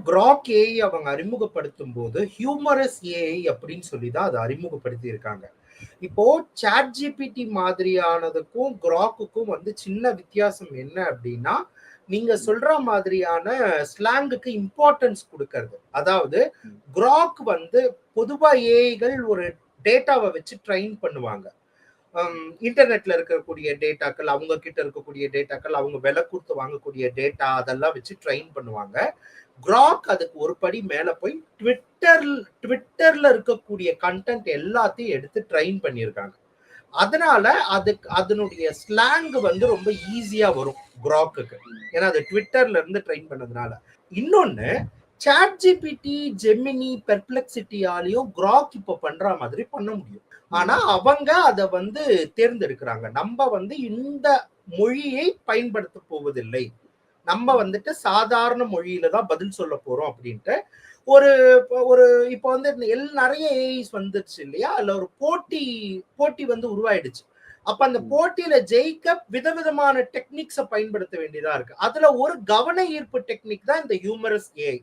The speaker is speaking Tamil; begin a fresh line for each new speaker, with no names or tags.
கிராக் ஏஐ அவங்க அறிமுகப்படுத்தும் போது ஹியூமரஸ் ஏஐ அப்படின்னு சொல்லி தான் அதை அறிமுகப்படுத்தி இருக்காங்க. இப்போ சாட் ஜிபிடி மாதிரியானதுக்கும் கிராக்குக்கும் வந்து சின்ன வித்தியாசம் என்ன அப்படின்னா, நீங்க சொல்ற மாதிரியான ஸ்லாங்குக்கு இம்பார்ட்டன்ஸ் கொடுக்கறது. அதாவது கிராக் வந்து பொதுவா ஏஐகள் ஒரு டேட்டாவை வச்சு ட்ரெயின் பண்ணுவாங்க. இன்டர்நெட்ல இருக்கக்கூடிய டேட்டாக்கள், அவங்க கிட்ட இருக்கக்கூடிய டேட்டாக்கள், அவங்க விலை கொடுத்து வாங்கக்கூடிய டேட்டா, அதெல்லாம் வச்சு ட்ரெயின் பண்ணுவாங்க. கிராக் அதுக்கு ஒரு படி மேல போய் ட்விட்டர்ல இருக்கக்கூடிய கண்டென்ட் எல்லாத்தையும் எடுத்து ட்ரெயின் பண்ணியிருக்காங்க. அதனால அதுக்கு அதனுடைய ஸ்லாங் வந்து ரொம்ப ஈஸியா வரும் கிராக்குக்கு. ஏன்னா அது ட்விட்டர்ல இருந்து ட்ரெயின் பண்ணதுனால. இன்னொன்னு, சாட் ஜிபிடி, ஜெமினி, பெர்ப்ளெக்சிட்டியாலையும் கிராக் இப்ப பண்ற மாதிரி பண்ண முடியும். ஆனா அவங்க அதை வந்து தேர்ந்தெடுக்கிறாங்க. நம்ம வந்து இந்த மொழியை பயன்படுத்த போவதில்லை, நம்ம வந்துட்டு சாதாரண மொழியில தான் பதில் சொல்ல போறோம் அப்படின்ட்டு ஒரு ஒரு இப்போ வந்து நிறைய ஏஐஸ் வந்துருச்சு இல்லையா? அதுல ஒரு போட்டி வந்து உருவாயிடுச்சு. அப்ப அந்த போட்டியில ஜெயிக்க விதவிதமான டெக்னிக்ஸை பயன்படுத்த வேண்டியதா இருக்கு. அதுல ஒரு கவன ஈர்ப்பு டெக்னிக் தான் இந்த ஹியூமரஸ் ஏஐ.